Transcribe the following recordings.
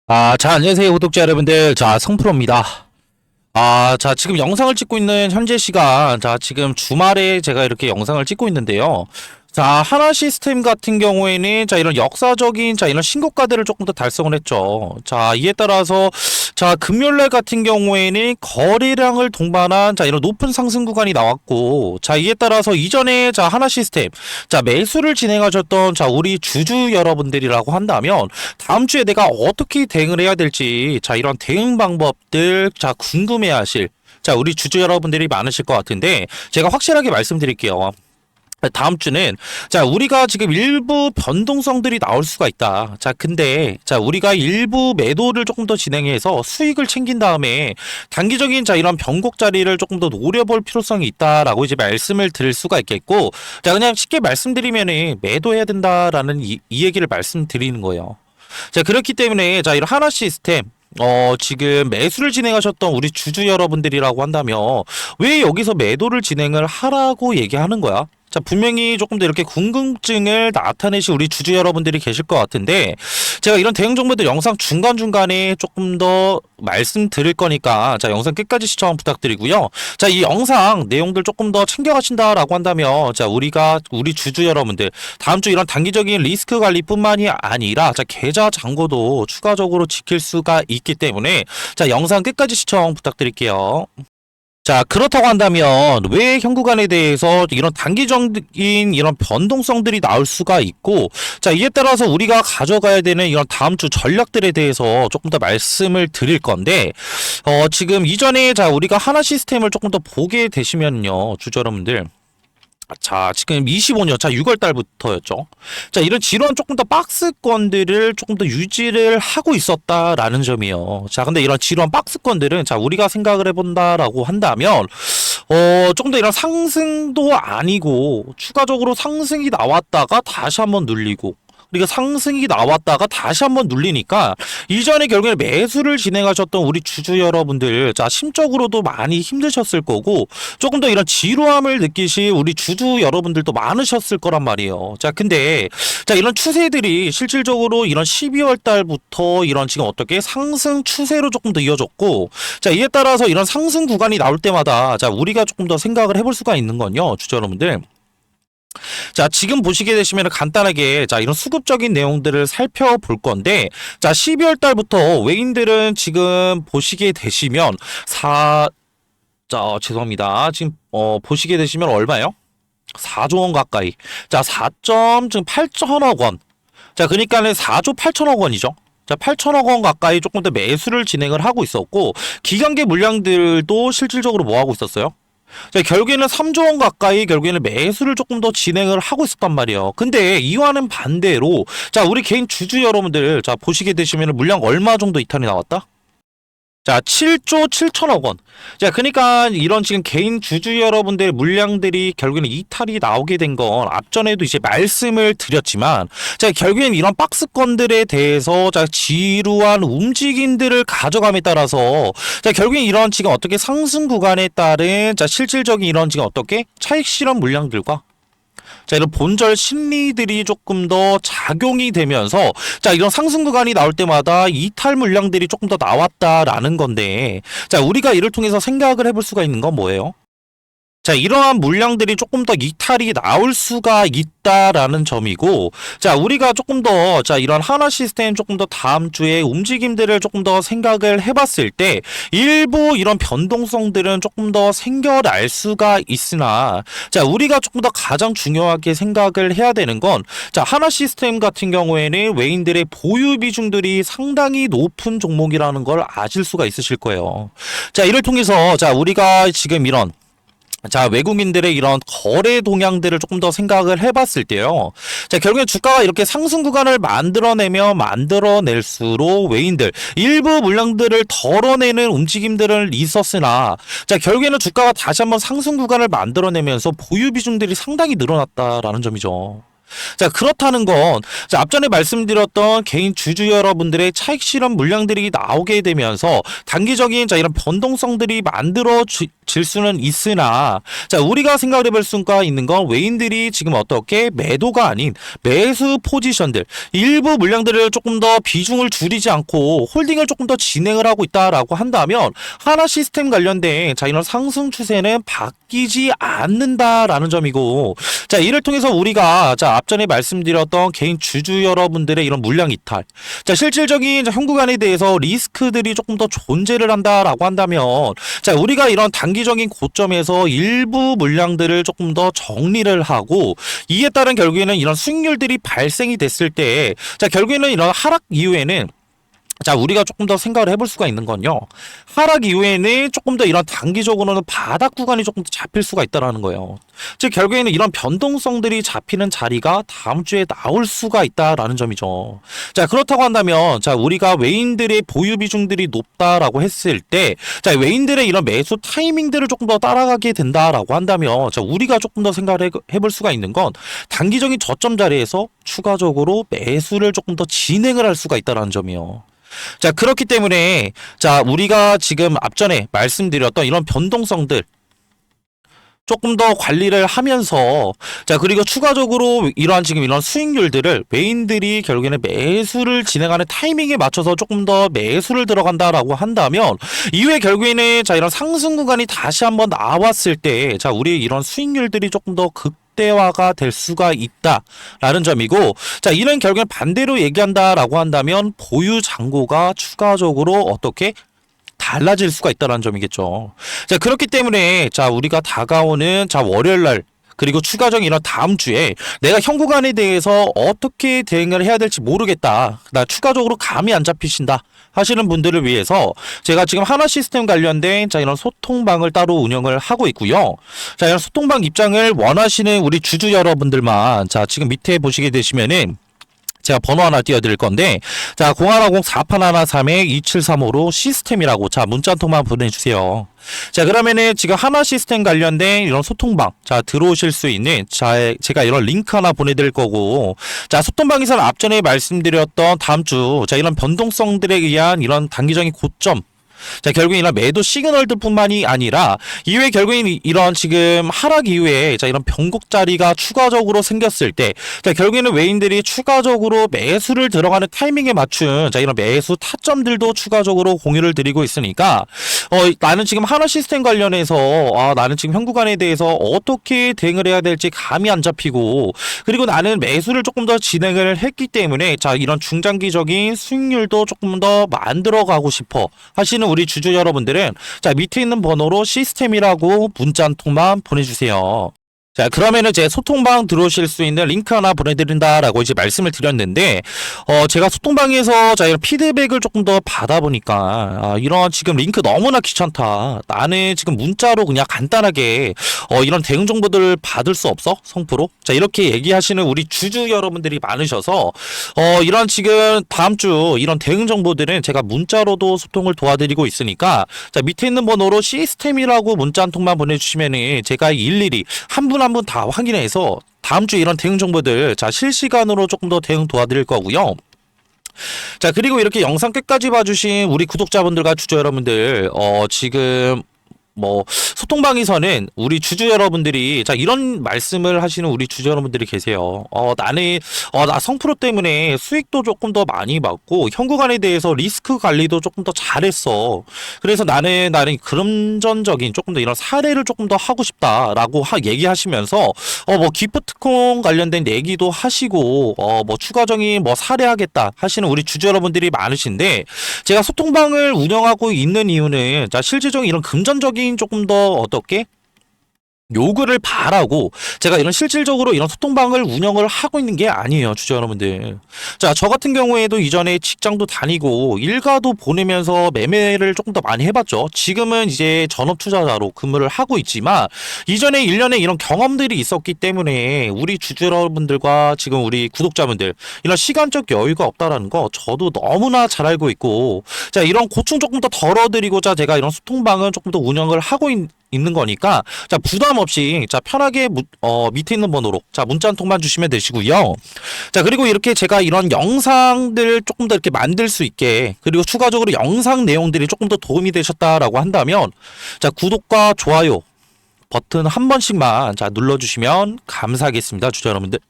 안녕하세요, 구독자 여러분들. 성프로입니다. 지금 영상을 찍고 있는 현재 시간, 지금 주말에 제가 이렇게 영상을 찍고 있는데요. 하나 시스템 같은 경우에는, 이런 역사적인, 이런 신고가들을 조금 더 달성을 했죠. 이에 따라서, 금요일날 같은 경우에는 거래량을 동반한, 이런 높은 상승 구간이 나왔고, 이에 따라서 이전에, 하나 시스템, 매수를 진행하셨던, 우리 주주 여러분들이라고 한다면, 다음 주에 내가 어떻게 대응을 해야 될지, 이런 대응 방법들, 궁금해 하실, 우리 주주 여러분들이 많으실 것 같은데, 제가 확실하게 말씀드릴게요. 다음 주는 우리가 지금 일부 변동성들이 나올 수가 있다. 근데 우리가 일부 매도를 조금 더 진행해서 수익을 챙긴 다음에 단기적인 이런 변곡 자리를 조금 더 노려볼 필요성이 있다라고 이제 말씀을 드릴 수가 있겠고, 그냥 쉽게 말씀드리면은 매도해야 된다라는 이 얘기를 말씀드리는 거예요. 그렇기 때문에 이런 하나 시스템 지금 매수를 진행하셨던 우리 주주 여러분들이라고 한다면 왜 여기서 매도를 진행을 하라고 얘기하는 거야? 분명히 조금 더 이렇게 궁금증을 나타내실 우리 주주 여러분들이 계실 것 같은데, 제가 이런 대응 정보들 영상 중간중간에 조금 더 말씀드릴 거니까, 영상 끝까지 시청 부탁드리고요. 이 영상 내용들 조금 더 챙겨가신다라고 한다면, 우리 주주 여러분들, 다음 주 이런 단기적인 리스크 관리뿐만이 아니라, 계좌 잔고도 추가적으로 지킬 수가 있기 때문에, 영상 끝까지 시청 부탁드릴게요. 그렇다고 한다면 왜 현구간에 대해서 이런 단기적인 이런 변동성들이 나올 수가 있고, 이에 따라서 우리가 가져가야 되는 이런 다음 주 전략들에 대해서 조금 더 말씀을 드릴 건데, 지금 이전에 우리가 하나 시스템을 조금 더 보게 되시면요, 주주 여러분들. 지금 25년, 6월 달부터였죠. 이런 지루한 조금 더 박스권들을 조금 더 유지를 하고 있었다라는 점이에요. 근데 이런 지루한 박스권들은, 우리가 생각을 해본다라고 한다면, 조금 더 이런 상승도 아니고, 추가적으로 상승이 나왔다가 다시 한번 눌리고, 그러니까 상승이 나왔다가 다시 한번 눌리니까 이전에 결국에 매수를 진행하셨던 우리 주주 여러분들, 심적으로도 많이 힘드셨을 거고, 조금 더 이런 지루함을 느끼실 우리 주주 여러분들도 많으셨을 거란 말이에요. 근데 이런 추세들이 실질적으로 이런 12월 달부터 이런 지금 어떻게 상승 추세로 조금 더 이어졌고, 이에 따라서 이런 상승 구간이 나올 때마다 우리가 조금 더 생각을 해볼 수가 있는 건요, 주주 여러분들. 지금 보시게 되시면 간단하게 이런 수급적인 내용들을 살펴볼 건데, 12월 달부터 외인들은 지금 보시게 되시면 죄송합니다. 지금 보시게 되시면 얼마요? 4조 원 가까이. 4.8천억 원. 그러니까는 4조 8천억 원이죠. 8천억 원 가까이 조금 더 매수를 진행을 하고 있었고, 기관계 물량들도 실질적으로 뭐 하고 있었어요? 결국에는 3조 원 가까이 결국에는 매수를 조금 더 진행을 하고 있었단 말이에요. 근데 이와는 반대로, 우리 개인 주주 여러분들, 보시게 되시면 물량 얼마 정도 이탈이 나왔다? 7조 7천억 원. 그러니까 이런 지금 개인 주주 여러분들의 물량들이 결국에는 이탈이 나오게 된 건 앞전에도 이제 말씀을 드렸지만, 결국에는 이런 박스권들에 대해서 지루한 움직임들을 가져감에 따라서, 결국엔 이런 지금 어떻게 상승 구간에 따른 실질적인 이런 지금 어떻게 차익 실현 물량들과 이런 본절 심리들이 조금 더 작용이 되면서, 이런 상승 구간이 나올 때마다 이탈 물량들이 조금 더 나왔다라는 건데, 우리가 이를 통해서 생각을 해볼 수가 있는 건 뭐예요? 이러한 물량들이 조금 더 이탈이 나올 수가 있다라는 점이고, 우리가 조금 더, 이런 하나 시스템 조금 더 다음 주에 움직임들을 조금 더 생각을 해봤을 때, 일부 이런 변동성들은 조금 더 생겨날 수가 있으나, 우리가 조금 더 가장 중요하게 생각을 해야 되는 건, 하나 시스템 같은 경우에는 외인들의 보유 비중들이 상당히 높은 종목이라는 걸 아실 수가 있으실 거예요. 이를 통해서, 우리가 지금 이런, 외국인들의 이런 거래 동향들을 조금 더 생각을 해봤을 때요. 결국엔 주가가 이렇게 상승 구간을 만들어낼수록 외인들, 일부 물량들을 덜어내는 움직임들은 있었으나, 결국에는 주가가 다시 한번 상승 구간을 만들어내면서 보유 비중들이 상당히 늘어났다라는 점이죠. 그렇다는 건, 앞전에 말씀드렸던 개인 주주 여러분들의 차익 실현 물량들이 나오게 되면서 단기적인 이런 변동성들이 질 수는 있으나 자 우리가 생각해 볼 수가 있는 건 외인들이 지금 어떻게 매도가 아닌 매수 포지션들 일부 물량들을 조금 더 비중을 줄이지 않고 홀딩을 조금 더 진행을 하고 있다라고 한다면 하나 시스템 관련된 자 이런 상승 추세는 바뀌지 않는다라는 점이고 자 이를 통해서 우리가 자 앞전에 말씀드렸던 개인 주주 여러분들의 이런 물량 이탈 자 실질적인 현구간에 대해서 리스크들이 조금 더 존재를 한다라고 한다면 자 우리가 이런 단기적인 고점에서 일부 물량들을 조금 더 정리를 하고 이에 따른 결국에는 이런 수익률들이 발생이 됐을 때 자 결국에는 이런 하락 이후에는 자 우리가 조금 더 생각을 해볼 수가 있는 건요 하락 이후에는 조금 더 이런 단기적으로는 바닥 구간이 조금 더 잡힐 수가 있다라는 거예요. 즉 결국에는 이런 변동성들이 잡히는 자리가 다음 주에 나올 수가 있다라는 점이죠. 자 그렇다고 한다면 자 우리가 외인들의 보유 비중들이 높다라고 했을 때 자 외인들의 이런 매수 타이밍들을 조금 더 따라가게 된다라고 한다면 자 우리가 조금 더 생각을 해볼 수가 있는 건 단기적인 저점 자리에서 추가적으로 매수를 조금 더 진행을 할 수가 있다라는 점이요. 자 그렇기 때문에 자 우리가 지금 앞전에 말씀드렸던 이런 변동성들 조금 더 관리를 하면서 자 그리고 추가적으로 이러한 지금 이런 수익률들을 외인들이 결국에는 매수를 진행하는 타이밍에 맞춰서 조금 더 매수를 들어간다라고 한다면 이후에 결국에는 자 이런 상승 구간이 다시 한번 나왔을 때 자 우리 이런 수익률들이 조금 더 극대화가 될 수가 있다라는 점이고 자 이는 결국엔 반대로 얘기한다라고 한다면 보유 잔고가 추가적으로 어떻게 달라질 수가 있다는 점이겠죠. 자 그렇기 때문에 자 우리가 다가오는 자 월요일 날 그리고 추가적인 이런 다음 주에 내가 현구간에 대해서 어떻게 대응을 해야 될지 모르겠다. 나 추가적으로 감이 안 잡히신다 하시는 분들을 위해서 제가 지금 하나 시스템 관련된 자 이런 소통방을 따로 운영을 하고 있고요. 자 이런 소통방 입장을 원하시는 우리 주주 여러분들만 자 지금 밑에 보시게 되시면은 제가 번호 하나 띄워드릴 건데 자 0150-4813-2735로 시스템이라고 자 문자 한 통만 보내주세요. 자 그러면은 지금 하나 시스템 관련된 이런 소통방 자 들어오실 수 있는 자 제가 이런 링크 하나 보내드릴 거고 자 소통방에서는 앞전에 말씀드렸던 다음 주 자 이런 변동성들에 의한 이런 단기적인 고점 자 결국엔 이런 매도 시그널들 뿐만이 아니라 이후에 결국엔 이런 지금 하락 이후에 자 이런 변곡 자리가 추가적으로 생겼을 때 자 결국에는 외인들이 추가적으로 매수를 들어가는 타이밍에 맞춘 자 이런 매수 타점들도 추가적으로 공유를 드리고 있으니까 나는 지금 하나 시스템 관련해서 나는 지금 현구간에 대해서 어떻게 대응을 해야 될지 감이 안 잡히고 그리고 나는 매수를 조금 더 진행을 했기 때문에 자 이런 중장기적인 수익률도 조금 더 만들어 가고 싶어 하시는 우리 주주 여러분들은 자 밑에 있는 번호로 시스템이라고 문자 한 통만 보내주세요. 자 그러면은 제 소통방 들어오실 수 있는 링크 하나 보내드린다라고 이제 말씀을 드렸는데 제가 소통방에서 자 이런 피드백을 조금 더 받아보니까 이런 지금 링크 너무나 귀찮다 나는 지금 문자로 그냥 간단하게 이런 대응 정보들을 받을 수 없어 성프로 자 이렇게 얘기하시는 우리 주주 여러분들이 많으셔서 이런 지금 다음 주 이런 대응 정보들은 제가 문자로도 소통을 도와드리고 있으니까 자 밑에 있는 번호로 시스템이라고 문자 한 통만 보내주시면은 제가 일일이 한 분 한 분 다 확인해서 다음 주에 이런 대응 정보들 자 실시간으로 조금 더 대응 도와드릴 거고요. 자 그리고 이렇게 영상 끝까지 봐주신 우리 구독자분들과 주주 여러분들 지금 뭐 소통방에서는 우리 주주 여러분들이 자 이런 말씀을 하시는 우리 주주 여러분들이 계세요. 나는 나 성프로 때문에 수익도 조금 더 많이 받고 현구간에 대해서 리스크 관리도 조금 더 잘했어. 그래서 나는 금전적인 조금 더 이런 사례를 조금 더 하고 싶다라고 얘기하시면서 뭐 기프트콘 관련된 얘기도 하시고 뭐 추가적인 뭐 사례하겠다 하시는 우리 주주 여러분들이 많으신데 제가 소통방을 운영하고 있는 이유는 자 실질적인 이런 금전적인 조금 더 어떻게 요구를 바라고 제가 이런 실질적으로 이런 소통방을 운영을 하고 있는 게 아니에요 주주 여러분들. 자 저 같은 경우에도 이전에 직장도 다니고 일가도 보내면서 매매를 조금 더 많이 해봤죠. 지금은 이제 전업 투자자로 근무를 하고 있지만 이전에 1년에 이런 경험들이 있었기 때문에 우리 주주 여러분들과 지금 우리 구독자분들 이런 시간적 여유가 없다라는 거 저도 너무나 잘 알고 있고 자 이런 고충 조금 더 덜어드리고자 제가 이런 소통방을 조금 더 운영을 하고 있는 거니까 자 부담 없이 자 편하게 밑에 있는 번호로 자 문자 한 통만 주시면 되시고요. 자 그리고 이렇게 제가 이런 영상들 조금 더 이렇게 만들 수 있게 그리고 추가적으로 영상 내용들이 조금 더 도움이 되셨다라고 한다면 자 구독과 좋아요 버튼 한 번씩만 자 눌러주시면 감사하겠습니다, 주주 여러분들.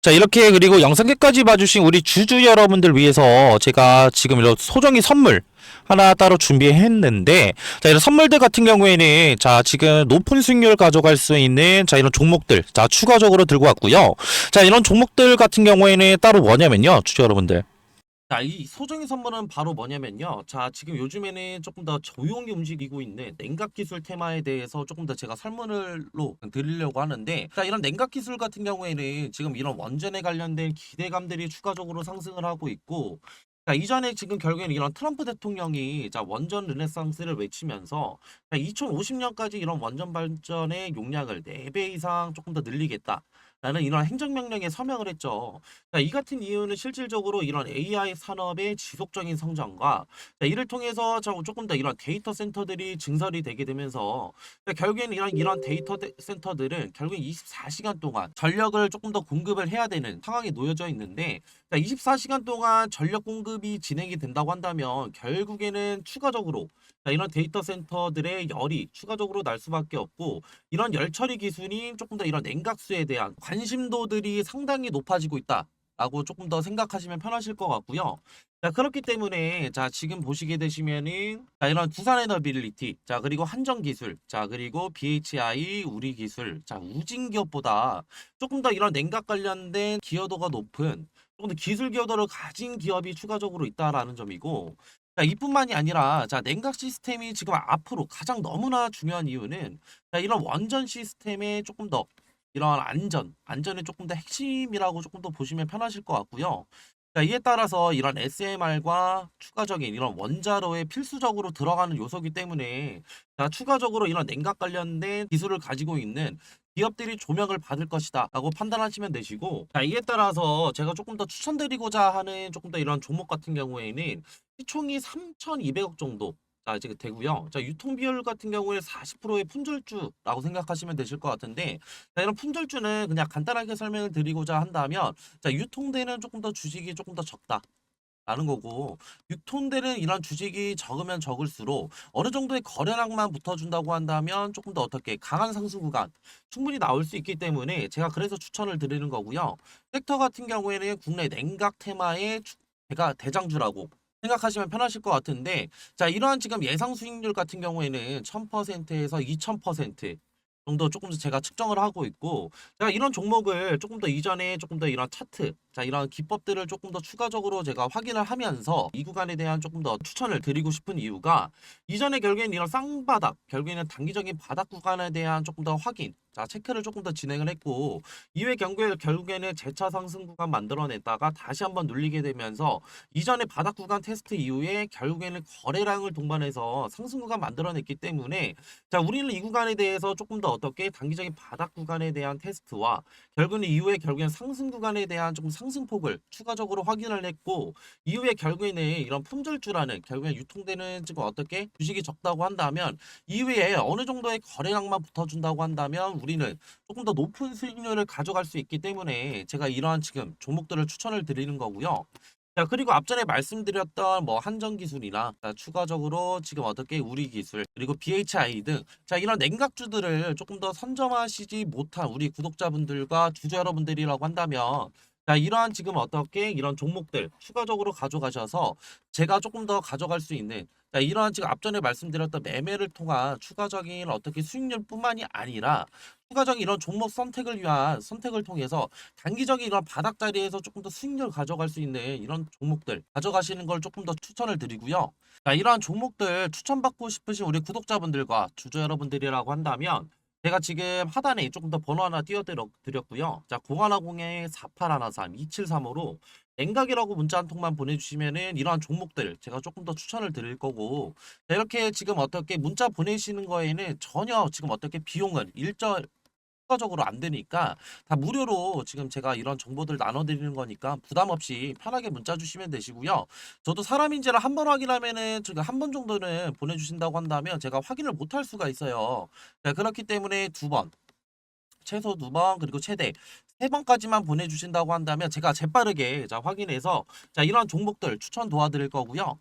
자 이렇게 그리고 영상 끝까지 봐주신 우리 주주 여러분들 위해서 제가 지금 이런 소정의 선물 하나 따로 준비했는데 자 이런 선물들 같은 경우에는 자 지금 높은 수익률 가져갈 수 있는 자 이런 종목들 자 추가적으로 들고 왔고요. 자 이런 종목들 같은 경우에는 따로 뭐냐면요, 주주 여러분들. 자, 이 소정의 선물은 바로 뭐냐면요. 자, 지금 요즘에는 조금 더 조용히 움직이고 있는 냉각 기술 테마에 대해서 조금 더 제가 설문을로 드리려고 하는데, 자, 이런 냉각 기술 같은 경우에는 지금 이런 원전에 관련된 기대감들이 추가적으로 상승을 하고 있고, 자, 이전에 지금 결국에는 이런 트럼프 대통령이 자, 원전 르네상스를 외치면서 2050년까지 이런 원전 발전의 용량을 4배 이상 조금 더 늘리겠다. 라는 이런 행정명령에 서명을 했죠. 자, 이 같은 이유는 실질적으로 이런 AI 산업의 지속적인 성장과 자, 이를 통해서 조금 더 이런 데이터 센터들이 증설이 되게 되면서 자, 결국에는 이런 데이터 센터들은 결국 24시간 동안 전력을 조금 더 공급을 해야 되는 상황에 놓여져 있는데 자, 24시간 동안 전력 공급이 진행이 된다고 한다면 결국에는 추가적으로 자, 이런 데이터 센터들의 열이 추가적으로 날 수밖에 없고 이런 열 처리 기술이 조금 더 이런 냉각수에 대한 관심도들이 상당히 높아지고 있다라고 조금 더 생각하시면 편하실 것 같고요. 자, 그렇기 때문에 자, 지금 보시게 되시면은 자, 이런 두산에너빌리티, 자, 그리고 한전기술, 자, 그리고 BHI 우리기술, 자, 우진기업보다 조금 더 이런 냉각 관련된 기여도가 높은 조금 더 기술 기여도를 가진 기업이 추가적으로 있다라는 점이고 자, 이뿐만이 아니라 자, 냉각 시스템이 지금 앞으로 가장 너무나 중요한 이유는 자, 이런 원전 시스템에 조금 더 이런 안전이 조금 더 핵심이라고 조금 더 보시면 편하실 것 같고요. 자, 이에 따라서 이런 SMR과 추가적인 이런 원자로에 필수적으로 들어가는 요소이기 때문에 자, 추가적으로 이런 냉각 관련된 기술을 가지고 있는 기업들이 조명을 받을 것이다 라고 판단하시면 되시고 자, 이에 따라서 제가 조금 더 추천드리고자 하는 조금 더 이런 종목 같은 경우에는 시총이 3,200억 정도 자, 지금 되고요. 자, 유통 비율 같은 경우에 40%의 품절주라고 생각하시면 되실 것 같은데 자, 이런 품절주는 그냥 간단하게 설명을 드리고자 한다면 자, 유통되는 조금 더 주식이 조금 더 적다. 라는 거고 유통되는 이런 주식이 적으면 적을수록 어느 정도의 거래량만 붙어준다고 한다면 조금 더 어떻게 강한 상승 구간 충분히 나올 수 있기 때문에 제가 그래서 추천을 드리는 거고요. 섹터 같은 경우에는 국내 냉각 테마의 제가 대장주라고 생각하시면 편하실 것 같은데 자 이러한 지금 예상 수익률 같은 경우에는 1000%에서 2000% 정도 조금 더 제가 측정을 하고 있고 제가 이런 종목을 조금 더 이전에 조금 더 이런 차트 자 이런 기법들을 조금 더 추가적으로 제가 확인을 하면서 이 구간에 대한 조금 더 추천을 드리고 싶은 이유가 이전에 결국에는 이런 쌍바닥 결국에는 단기적인 바닥 구간에 대한 조금 더 확인 자 체크를 조금 더 진행을 했고 이후에 결국에는 재차 상승 구간 만들어냈다가 다시 한번 눌리게 되면서 이전에 바닥 구간 테스트 이후에 결국에는 거래량을 동반해서 상승 구간 만들어냈기 때문에 자 우리는 이 구간에 대해서 조금 더 어떻게 단기적인 바닥 구간에 대한 테스트와 결국엔 상승 구간에 대한 조금 상승폭을 추가적으로 확인을 했고 이후에 결국에는 이런 품절주라는 결국엔 유통되는 지금 어떻게 주식이 적다고 한다면 이후에 어느 정도의 거래량만 붙어준다고 한다면 우리는 조금 더 높은 수익률을 가져갈 수 있기 때문에 제가 이러한 지금 종목들을 추천을 드리는 거고요. 자, 그리고 앞전에 말씀드렸던 뭐 한전기술이나 자, 추가적으로 지금 어떻게 우리기술 그리고 BHI 등 자, 이런 냉각주들을 조금 더 선점하시지 못한 우리 구독자분들과 주주 여러분들이라고 한다면 자, 이러한 지금 어떻게 이런 종목들 추가적으로 가져가셔서 제가 조금 더 가져갈 수 있는 자, 이러한 지금 앞전에 말씀드렸던 매매를 통한 추가적인 어떻게 수익률뿐만이 아니라 추가적인 이런 종목 선택을 위한 선택을 통해서 단기적인 이런 바닥 자리에서 조금 더 수익률 가져갈 수 있는 이런 종목들 가져가시는 걸 조금 더 추천을 드리고요. 자, 이러한 종목들 추천받고 싶으신 우리 구독자분들과 주주 여러분들이라고 한다면 제가 지금 하단에 조금 더 번호 하나 띄워드렸고요. 자, 0110-4813-2735로 냉각이라고 문자 한 통만 보내주시면은 이러한 종목들 제가 조금 더 추천을 드릴 거고 자, 이렇게 지금 어떻게 문자 보내시는 거에는 전혀 지금 어떻게 비용은 추가적으로 안 되니까 다 무료로 지금 제가 이런 정보들 나눠드리는 거니까 부담 없이 편하게 문자 주시면 되시고요. 저도 사람인지를 한 번 확인하면은 지금 한 번 정도는 보내주신다고 한다면 제가 확인을 못 할 수가 있어요. 자, 그렇기 때문에 두 번, 최소 두 번, 그리고 최대 세 번까지만 보내주신다고 한다면 제가 재빠르게 자 확인해서 자 이런 종목들 추천 도와드릴 거고요.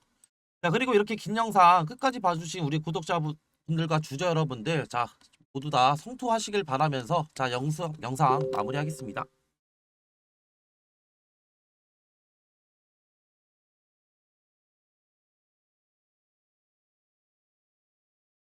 자, 그리고 이렇게 긴 영상 끝까지 봐주신 우리 구독자분들과 주저 여러분들, 자, 모두 다 성투하시길 바라면서, 자, 영상 마무리하겠습니다.